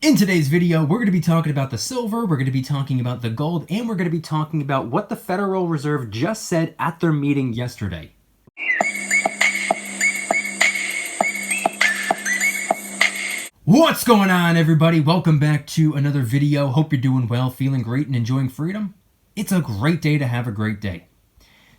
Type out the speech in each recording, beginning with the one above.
In today's video, we're going to be talking about the silver, we're going to be talking about the gold, and we're going to be talking about what the Federal Reserve just said at their meeting yesterday. What's going on, everybody? Welcome back to another video. Hope you're doing well, feeling great, and enjoying freedom. It's a great day to have a great day.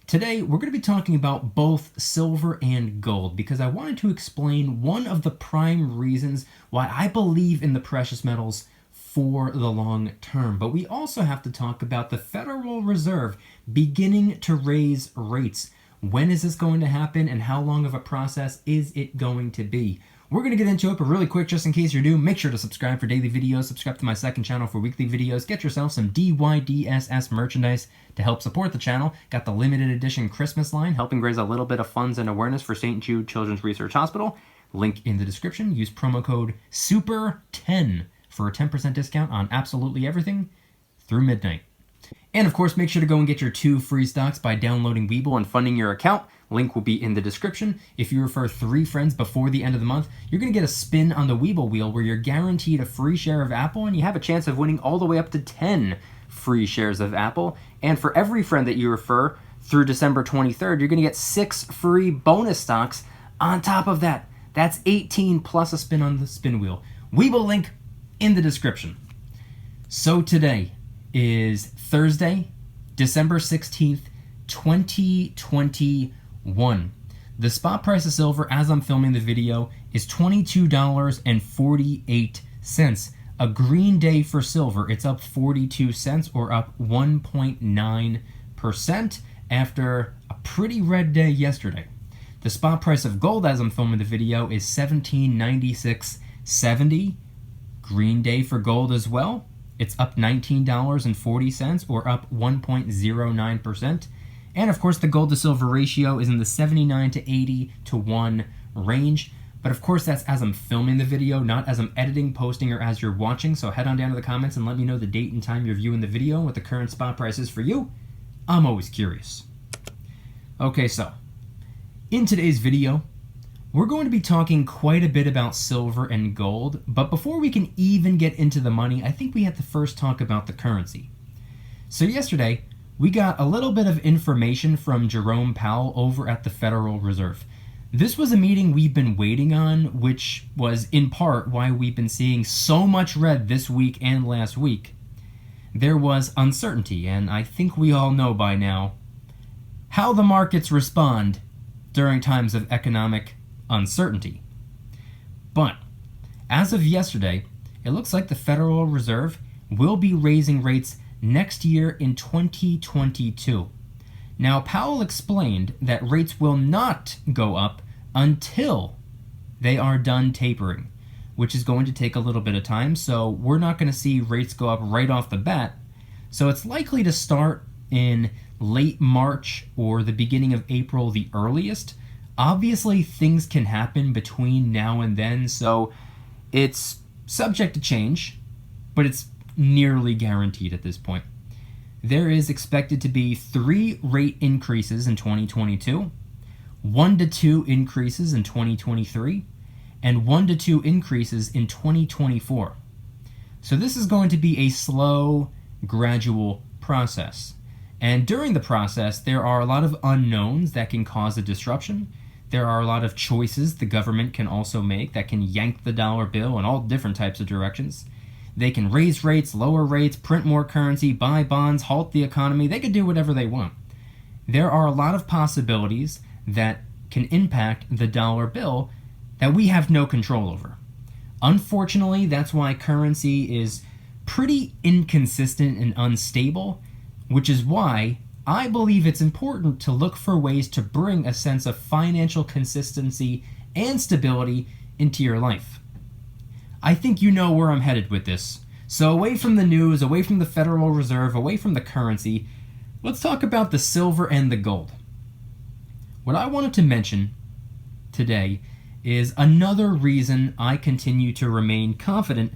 Today, we're going to be talking about both silver and gold because I wanted to explain one of the prime reasons why I believe in the precious metals for the long term. But we also have to talk about the Federal Reserve beginning to raise rates. When is this going to happen and how long of a process is it going to be? We're going to get into it, but really quick, just in case you're new, make sure to subscribe for daily videos, subscribe to my second channel for weekly videos, get yourself some DYDSS merchandise to help support the channel. Got the limited edition Christmas line, helping raise a little bit of funds and awareness for St. Jude Children's Research Hospital. Link in the description. Use promo code SUPER10 for a 10% discount on absolutely everything through midnight. And of course, make sure to go and get your 2 free stocks by downloading Webull and funding your account. Link will be in the description. If you refer 3 friends before the end of the month, you're going to get a spin on the Webull wheel where you're guaranteed a free share of Apple and you have a chance of winning all the way up to 10 free shares of Apple. And for every friend that you refer through December 23rd, you're going to get 6 free bonus stocks on top of that. That's 18 plus a spin on the spin wheel. Webull link in the description. So today is Thursday, December 16th, 2021. The spot price of silver as I'm filming the video is $22.48. A green day for silver. It's up 42 cents or up 1.9% after a pretty red day yesterday. The spot price of gold as I'm filming the video is $17.9670. Green day for gold as well. It's up $19.40 or up 1.09%. And of course, the gold to silver ratio is in the 79 to 80 to 1 range. But of course, that's as I'm filming the video, not as I'm editing, posting, or as you're watching. So head on down to the comments and let me know the date and time you're viewing the video and what the current spot price is for you. I'm always curious. Okay, so in today's video, we're going to be talking quite a bit about silver and gold. But before we can even get into the money, I think we have to first talk about the currency. So yesterday, we got a little bit of information from Jerome Powell over at the Federal Reserve. This was a meeting we've been waiting on, which was in part why we've been seeing so much red this week and last week. There was uncertainty, and I think we all know by now how the markets respond during times of economic uncertainty. But as of yesterday, it looks like the Federal Reserve will be raising rates next year in 2022. Now, Powell explained that rates will not go up until they are done tapering, which is going to take a little bit of time, so we're not going to see rates go up right off the bat. So it's likely to start in late March or the beginning of April, the earliest. Obviously, things can happen between now and then, so it's subject to change, but it's nearly guaranteed at this point. There is expected to be 3 rate increases in 2022, 1 to 2 increases in 2023, and 1 to 2 increases in 2024. So this is going to be a slow, gradual process. And during the process, there are a lot of unknowns that can cause a disruption. There are a lot of choices the government can also make that can yank the dollar bill in all different types of directions. They can raise rates, lower rates, print more currency, buy bonds, halt the economy. They could do whatever they want. There are a lot of possibilities that can impact the dollar bill that we have no control over. Unfortunately, that's why currency is pretty inconsistent and unstable, which is why I believe it's important to look for ways to bring a sense of financial consistency and stability into your life. I think you know where I'm headed with this. So away from the news, away from the Federal Reserve, away from the currency, let's talk about the silver and the gold. What I wanted to mention today is another reason I continue to remain confident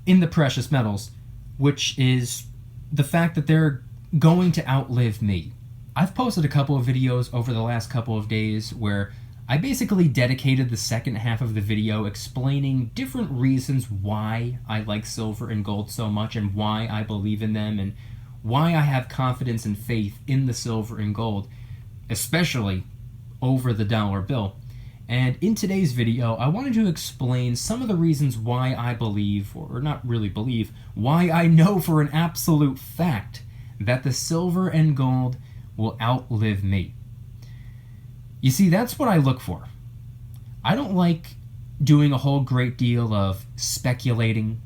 in the precious metals, which is the fact that they're going to outlive me. I've posted a couple of videos over the last couple of days where I basically dedicated the second half of the video explaining different reasons why I like silver and gold so much and why I believe in them and why I have confidence and faith in the silver and gold, especially over the dollar bill. And in today's video, I wanted to explain some of the reasons why I believe, or not really believe, why I know for an absolute fact that the silver and gold will outlive me. You see, that's what I look for. I don't like doing a whole great deal of speculating.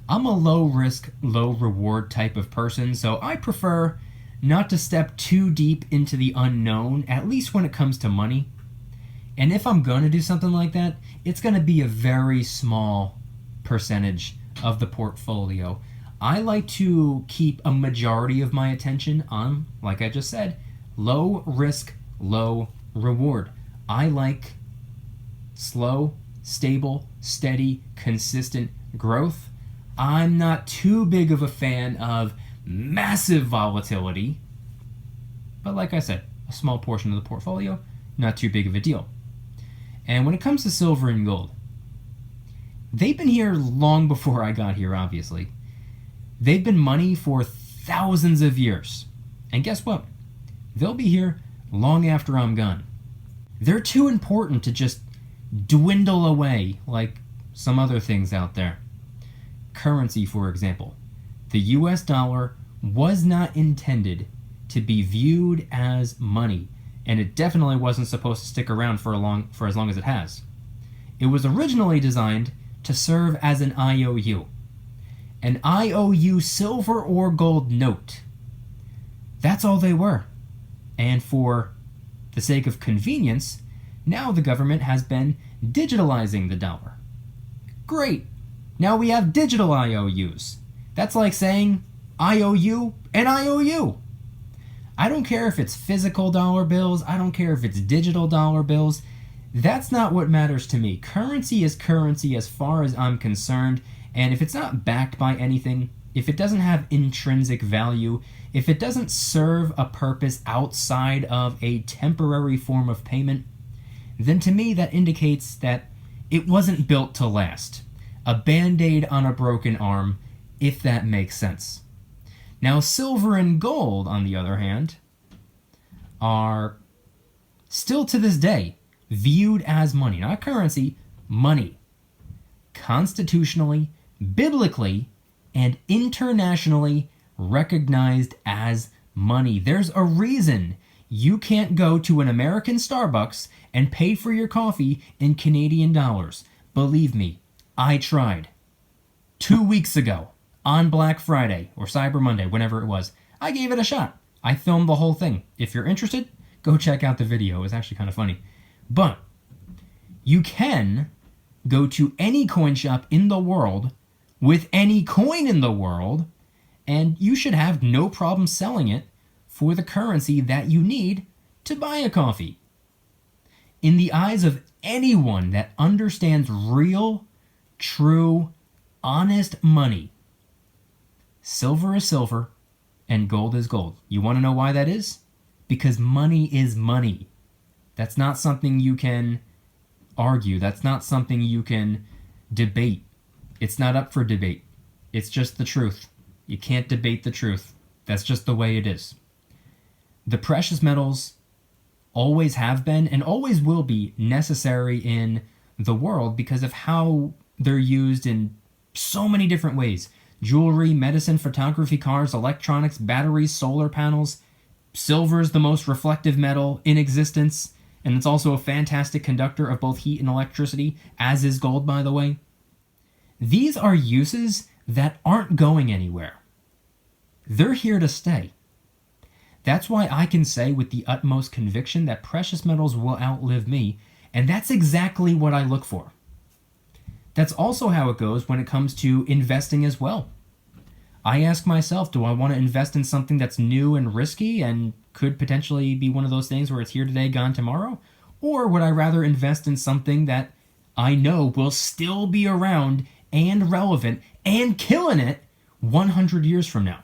I'm a low risk, low reward type of person, so I prefer not to step too deep into the unknown, at least when it comes to money. And if I'm going to do something like that, it's going to be a very small percentage of the portfolio. I like to keep a majority of my attention on, like I just said, low risk, low reward. I like slow, stable, steady, consistent growth. I'm not too big of a fan of massive volatility, but like I said, a small portion of the portfolio, not too big of a deal. And when it comes to silver and gold, they've been here long before I got here, obviously. They've been money for thousands of years. And guess what? They'll be here long after I'm gone. They're too important to just dwindle away like some other things out there. Currency, for example. The US dollar was not intended to be viewed as money, and it definitely wasn't supposed to stick around for as long as it has. It was originally designed to serve as an IOU. An IOU silver or gold note. That's all they were. And for the sake of convenience, now the government has been digitalizing the dollar. Great! Now we have digital IOUs. That's like saying IOU and IOU. I don't care if it's physical dollar bills, I don't care if it's digital dollar bills. That's not what matters to me. Currency is currency as far as I'm concerned, and if it's not backed by anything, if it doesn't have intrinsic value, if it doesn't serve a purpose outside of a temporary form of payment, then to me that indicates that it wasn't built to last. A band-aid on a broken arm, if that makes sense. Now, silver and gold, on the other hand, are still to this day viewed as money. Not currency, money. Constitutionally, biblically, and internationally recognized as money. There's a reason you can't go to an American Starbucks and pay for your coffee in Canadian dollars. Believe me, I tried. 2 weeks ago, on Black Friday, or Cyber Monday, whenever it was, I gave it a shot. I filmed the whole thing. If you're interested, go check out the video. It was actually kind of funny. But you can go to any coin shop in the world with any coin in the world, and you should have no problem selling it for the currency that you need to buy a coffee. In the eyes of anyone that understands real, true, honest money, silver is silver and gold is gold. You want to know why that is? Because money is money. That's not something you can argue. That's not something you can debate. It's not up for debate. It's just the truth. You can't debate the truth. That's just the way it is. The precious metals always have been and always will be necessary in the world because of how they're used in so many different ways. Jewelry, medicine, photography, cars, electronics, batteries, solar panels. Silver is the most reflective metal in existence, and it's also a fantastic conductor of both heat and electricity, as is gold, by the way. These are uses that aren't going anywhere. They're here to stay. That's why I can say with the utmost conviction that precious metals will outlive me, and that's exactly what I look for. That's also how it goes when it comes to investing as well. I ask myself, do I want to invest in something that's new and risky and could potentially be one of those things where it's here today, gone tomorrow? Or would I rather invest in something that I know will still be around and relevant and killing it 100 years from now?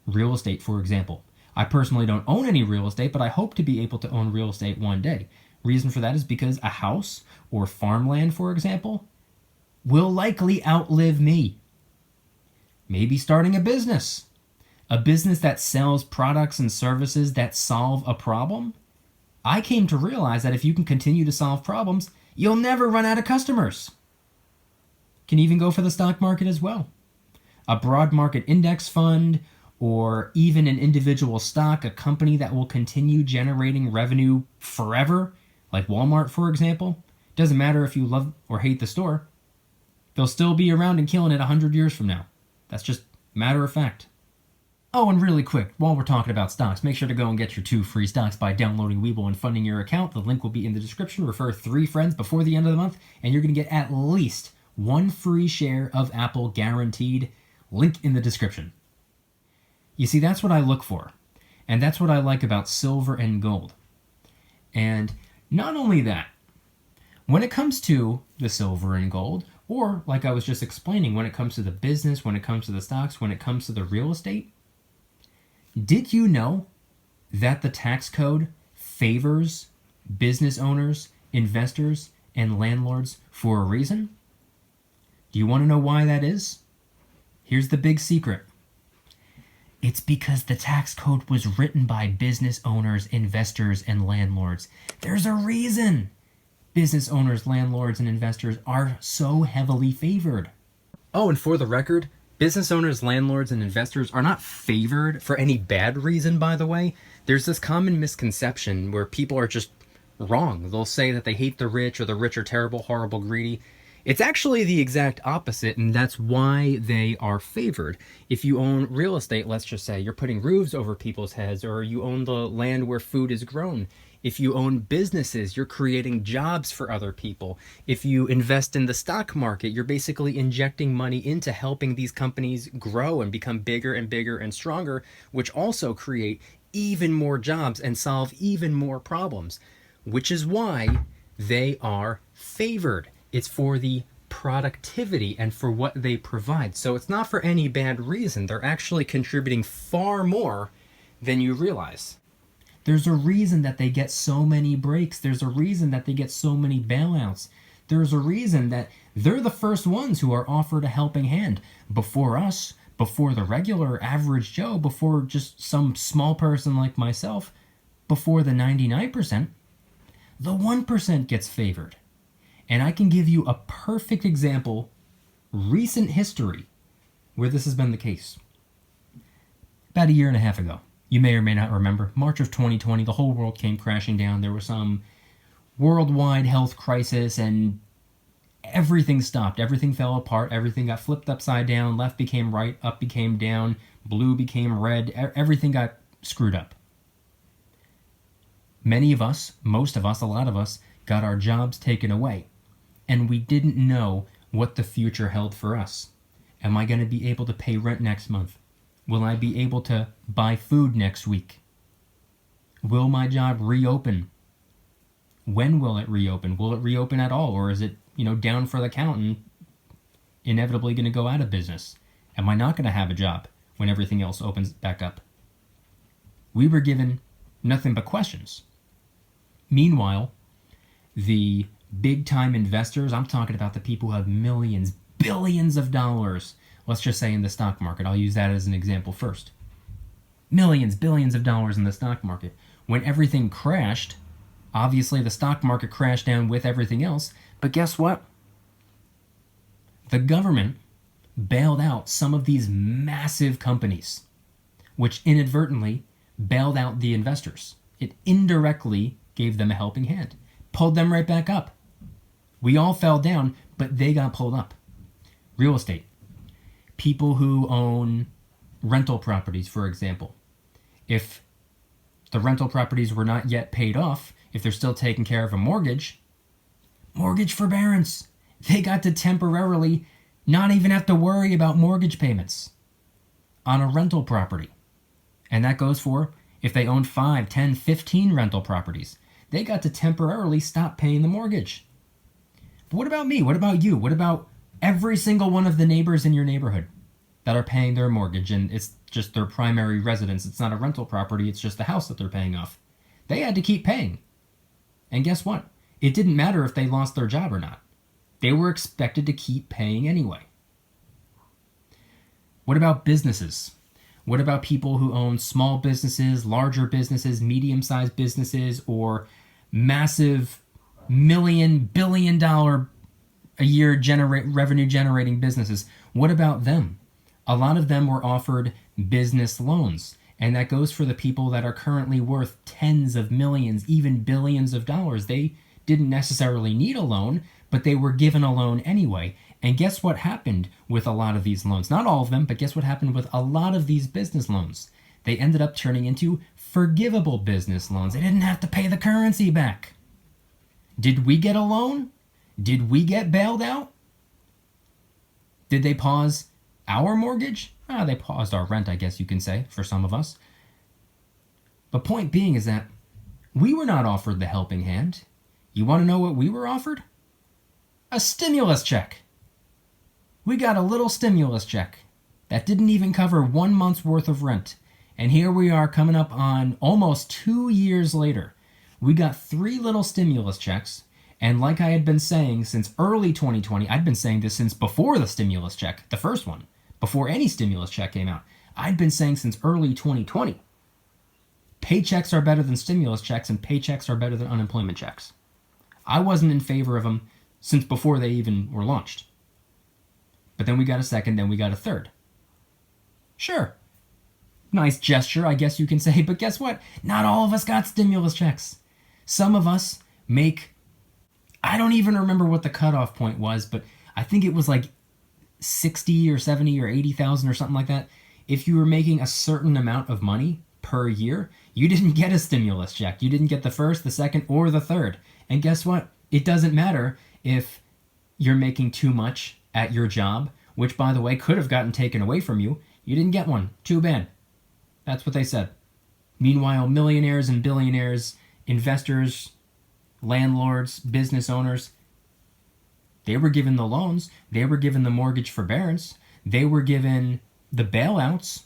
Real estate, for example. I personally don't own any real estate, but I hope to be able to own real estate one day. Reason for that is because a house or farmland, for example, will likely outlive me. Maybe starting a business that sells products and services that solve a problem. I came to realize that if you can continue to solve problems, you'll never run out of customers. Can even go for the stock market as well. A broad market index fund, or even an individual stock, a company that will continue generating revenue forever, like Walmart, for example. Doesn't matter if you love or hate the store. They'll still be around and killing it 100 years from now. That's just matter of fact. Oh, and really quick, while we're talking about stocks, make sure to go and get your 2 free stocks by downloading Webull and funding your account. The link will be in the description. Refer 3 friends before the end of the month, and you're going to get at least 1 free share of Apple guaranteed. Link in the description. You see, that's what I look for. And that's what I like about silver and gold. And not only that, when it comes to the silver and gold, or like I was just explaining, when it comes to the business, when it comes to the stocks, when it comes to the real estate, did you know that the tax code favors business owners, investors, and landlords for a reason? Do you want to know why that is? Here's the big secret. It's because the tax code was written by business owners, investors, and landlords. There's a reason business owners, landlords, and investors are so heavily favored. Oh, and for the record, business owners, landlords, and investors are not favored for any bad reason, by the way. There's this common misconception where people are just wrong. They'll say that they hate the rich, or the rich are terrible, horrible, greedy. It's actually the exact opposite, and that's why they are favored. If you own real estate, let's just say, you're putting roofs over people's heads, or you own the land where food is grown. If you own businesses, you're creating jobs for other people. If you invest in the stock market, you're basically injecting money into helping these companies grow and become bigger and bigger and stronger, which also create even more jobs and solve even more problems, which is why they are favored. It's for the productivity and for what they provide. So it's not for any bad reason. They're actually contributing far more than you realize. There's a reason that they get so many breaks. There's a reason that they get so many bailouts. There's a reason that they're the first ones who are offered a helping hand before us, before the regular average Joe, before just some small person like myself, before the 99%. The 1% gets favored. And I can give you a perfect example, recent history, where this has been the case. About a year and a half ago, you may or may not remember, March of 2020, the whole world came crashing down. There was some worldwide health crisis, and everything stopped. Everything fell apart. Everything got flipped upside down. Left became right, up became down, blue became red. Everything got screwed up. Many of us, most of us, a lot of us, got our jobs taken away. And we didn't know what the future held for us. Am I going to be able to pay rent next month? Will I be able to buy food next week? Will my job reopen? When will it reopen? Will it reopen at all? Or is it, down for the count and inevitably going to go out of business? Am I not going to have a job when everything else opens back up? We were given nothing but questions. Meanwhile, the big-time investors, I'm talking about the people who have millions, billions of dollars, let's just say in the stock market. I'll use that as an example first. Millions, billions of dollars in the stock market. When everything crashed, obviously the stock market crashed down with everything else, but guess what? The government bailed out some of these massive companies, which inadvertently bailed out the investors. It indirectly gave them a helping hand, pulled them right back up. We all fell down, but they got pulled up. Real estate. People who own rental properties, for example. If the rental properties were not yet paid off, if they're still taking care of a mortgage forbearance. They got to temporarily not even have to worry about mortgage payments on a rental property. And that goes for if they own 5, 10, 15 rental properties. They got to temporarily stop paying the mortgage. But what about me? What about you? What about every single one of the neighbors in your neighborhood that are paying their mortgage and it's just their primary residence? It's not a rental property, it's just the house that they're paying off. They had to keep paying. And guess what? It didn't matter if they lost their job or not. They were expected to keep paying anyway. What about businesses? What about people who own small businesses, larger businesses, medium-sized businesses, or massive billion-dollar a year revenue generating businesses? What about them? A lot of them were offered business loans, and that goes for the people that are currently worth tens of millions, even billions of dollars. They didn't necessarily need a loan, but they were given a loan anyway. And guess what happened with a lot of these loans? Not all of them, but guess what happened with a lot of these business loans? They ended up turning into forgivable business loans. They didn't have to pay the currency back. Did we get a loan? Did we get bailed out? Did they pause our mortgage? They paused our rent, I guess you can say, for some of us. But point being is that we were not offered the helping hand. You want to know what we were offered? A stimulus check. We got a little stimulus check that didn't even cover 1 month's worth of rent. And here we are coming up on almost 2 years later. We got 3 little stimulus checks. And like I had been saying since early 2020, I'd been saying this since before the stimulus check, the first one, before any stimulus check came out. I'd been saying since early 2020, paychecks are better than stimulus checks and paychecks are better than unemployment checks. I wasn't in favor of them since before they even were launched. But then we got a second, then we got a third. Sure. Nice gesture, I guess you can say, but guess what? Not all of us got stimulus checks. Some of us make, I don't even remember what the cutoff point was, but I think it was like 60 or 70 or 80,000 or something like that. If you were making a certain amount of money per year, you didn't get a stimulus check. You didn't get the first, the second, or the third. And guess what? It doesn't matter if you're making too much at your job, which, by the way, could have gotten taken away from you. You didn't get one. Too bad. That's what they said. Meanwhile, millionaires and billionaires, investors, landlords, business owners, they were given the loans. They were given the mortgage forbearance. They were given the bailouts.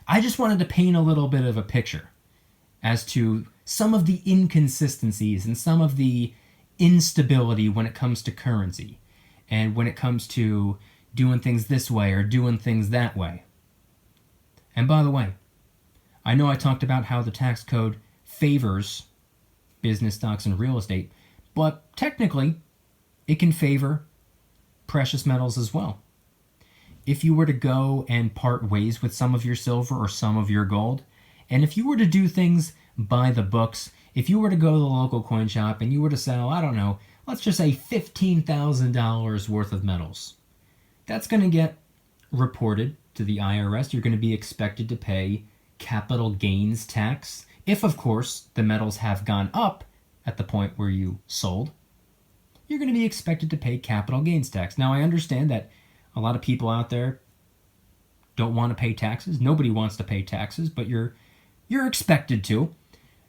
I just wanted to paint a little bit of a picture as to some of the inconsistencies and some of the instability when it comes to currency and when it comes to doing things this way or doing things that way. And by the way, I know I talked about how the tax code favors business stocks and real estate, but technically it can favor precious metals as well. If you were to go and part ways with some of your silver or some of your gold, and if you were to do things by the books, if you were to go to the local coin shop and you were to sell, I don't know, let's just say $15,000 worth of metals, that's going to get reported to the IRS. You're going to be expected to pay capital gains tax if, of course, the metals have gone up at the point where you sold. You're going to be expected to pay capital gains tax. Now, I understand that a lot of people out there don't want to pay taxes. Nobody wants to pay taxes, but you're expected to.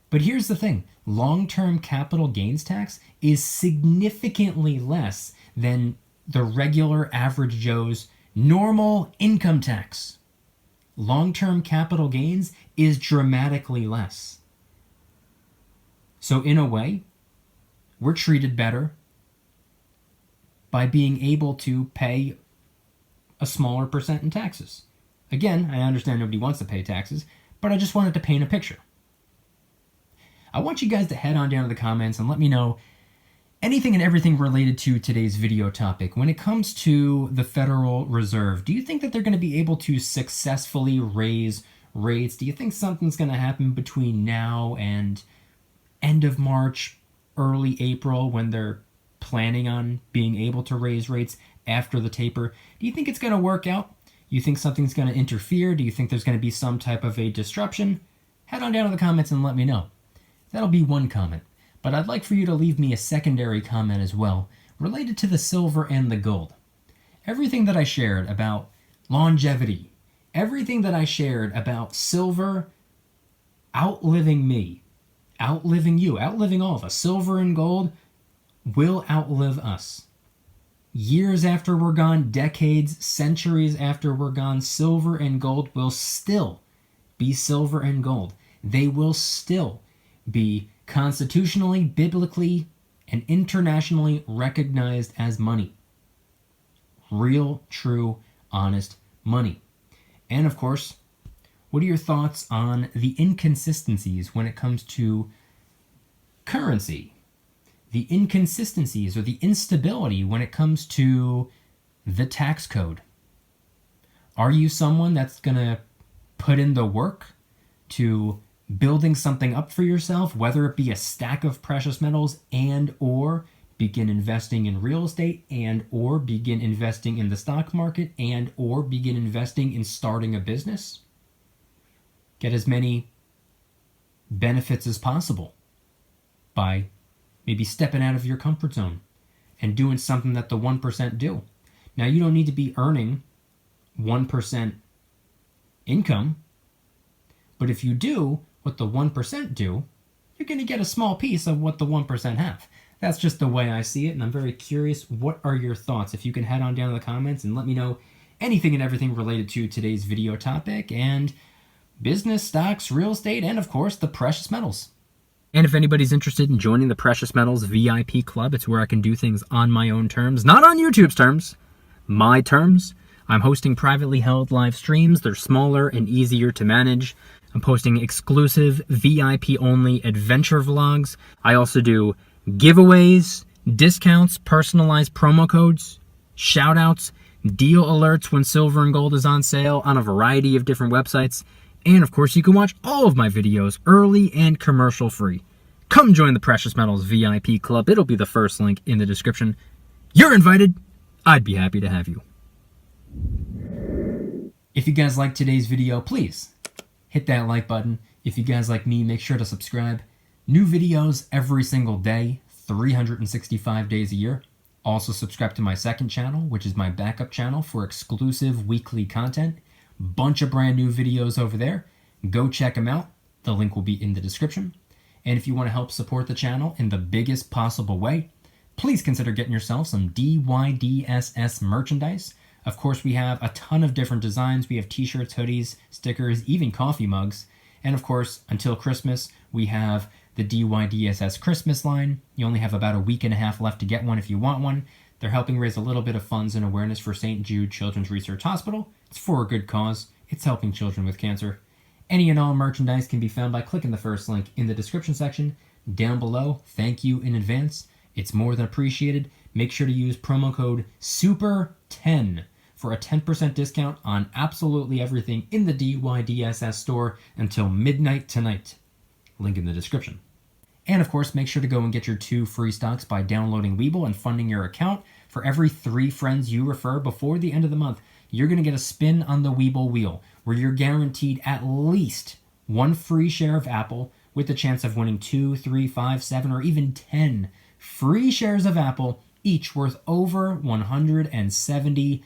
But here's the thing. Long-term capital gains tax is significantly less than the regular average Joe's normal income tax. Long-term capital gains is dramatically less. So in a way, we're treated better by being able to pay a smaller percent in taxes. Again, I understand nobody wants to pay taxes, but I just wanted to paint a picture. I want you guys to head on down to the comments and let me know anything and everything related to today's video topic. When it comes to the Federal Reserve, do you think that they're going to be able to successfully raise rates? Do you think something's going to happen between now and end of March, early April, when they're planning on being able to raise rates after the taper? Do you think it's going to work out? You think something's going to interfere? Do you think there's going to be some type of a disruption? Head on down to the comments and let me know. That'll be one comment. But I'd like for you to leave me a secondary comment as well, related to the silver and the gold. Everything that I shared about longevity, everything that I shared about silver outliving me, outliving you, outliving all of us, silver and gold will outlive us. Years after we're gone, decades, centuries after we're gone, silver and gold will still be silver and gold. They will still be constitutionally, biblically, and internationally recognized as money. Real, true, honest money. And of course, what are your thoughts on the inconsistencies when it comes to currency? The inconsistencies or the instability when it comes to the tax code. Are you someone that's going to put in the work to building something up for yourself, whether it be a stack of precious metals and or begin investing in real estate and or begin investing in the stock market and or begin investing in starting a business? Get as many benefits as possible by maybe stepping out of your comfort zone and doing something that the 1% do. Now, you don't need to be earning 1% income, but if you do what the 1% do, you're going to get a small piece of what the 1% have. That's just the way I see it, and I'm very curious, what are your thoughts? If you can head on down to the comments and let me know anything and everything related to today's video topic and business, stocks, real estate, and of course, the precious metals. And if anybody's interested in joining the Precious Metals VIP Club, it's where I can do things on my own terms, not on YouTube's terms, my terms. I'm hosting privately held live streams. They're smaller and easier to manage. I'm posting exclusive VIP-only adventure vlogs. I also do giveaways, discounts, personalized promo codes, shout-outs, deal alerts when silver and gold is on sale on a variety of different websites. And of course, you can watch all of my videos early and commercial free. Come join the Precious Metals VIP Club. It'll be the first link in the description. You're invited. I'd be happy to have you. If you guys liked today's video, please hit that like button. If you guys like me, make sure to subscribe. New videos every single day, 365 days a year. Also subscribe to my second channel, which is my backup channel for exclusive weekly content. Bunch of brand new videos over there. Go check them out. The link will be in the description. And if you want to help support the channel in the biggest possible way, please consider getting yourself some DYDSS merchandise. Of course, we have a ton of different designs. We have t-shirts, hoodies, stickers, even coffee mugs. And of course, until Christmas, we have the DYDSS Christmas line. You only have about a week and a half left to get one if you want one. They're helping raise a little bit of funds and awareness for St. Jude Children's Research Hospital. It's for a good cause. It's helping children with cancer. Any and all merchandise can be found by clicking the first link in the description section down below. Thank you in advance. It's more than appreciated. Make sure to use promo code SUPER10 for a 10% discount on absolutely everything in the DYDSS store until midnight tonight. Link in the description. And of course, make sure to go and get your 2 free stocks by downloading Webull and funding your account. For every 3 friends you refer before the end of the month, you're going to get a spin on the Webull wheel, where you're guaranteed at least 1 free share of Apple with the chance of winning 2, 3, 5, 7, or even 10 free shares of Apple, each worth over $170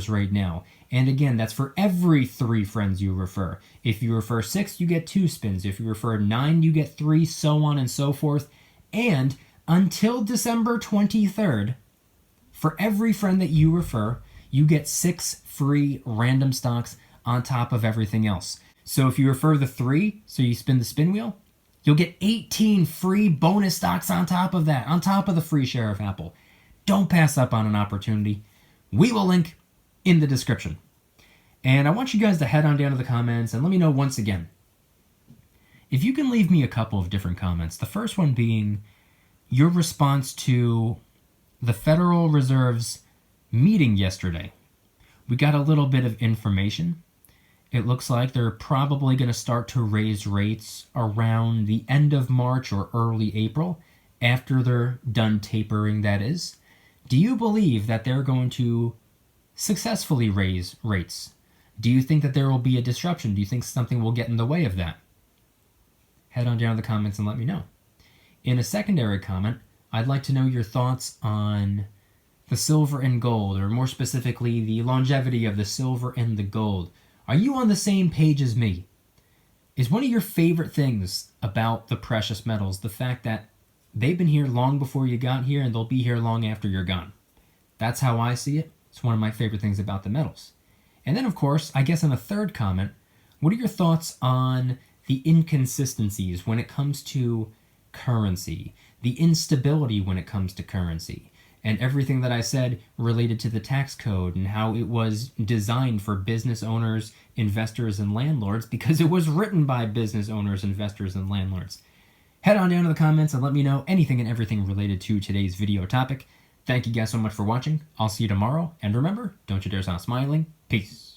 right now. And again, that's for every 3 friends you refer. If you refer 6, you get 2 spins. If you refer 9, you get 3, so on and so forth. And until December 23rd, for every friend that you refer, you get 6 free random stocks on top of everything else. So if you refer the 3, so you spin the spin wheel, you'll get 18 free bonus stocks on top of that, on top of the free share of Apple. Don't pass up on an opportunity. We will link in the description. And I want you guys to head on down to the comments and let me know once again. If you can leave me a couple of different comments, the first one being your response to the Federal Reserve's meeting yesterday. We got a little bit of information. It looks like they're probably going to start to raise rates around the end of March or early April, after they're done tapering, that is. Do you believe that they're going to successfully raise rates? Do you think that there will be a disruption? Do you think something will get in the way of that? Head on down to the comments and let me know. In a secondary comment, I'd like to know your thoughts on the silver and gold, or more specifically, the longevity of the silver and the gold. Are you on the same page as me? Is one of your favorite things about the precious metals the fact that they've been here long before you got here and they'll be here long after you're gone? That's how I see it. It's one of my favorite things about the metals. And then, of course, I guess in a third comment, what are your thoughts on the inconsistencies when it comes to currency, the instability when it comes to currency, and everything that I said related to the tax code and how it was designed for business owners, investors, and landlords because it was written by business owners, investors, and landlords. Head on down to the comments and let me know anything and everything related to today's video topic. Thank you guys so much for watching. I'll see you tomorrow, and remember, don't you dare stop smiling. Peace.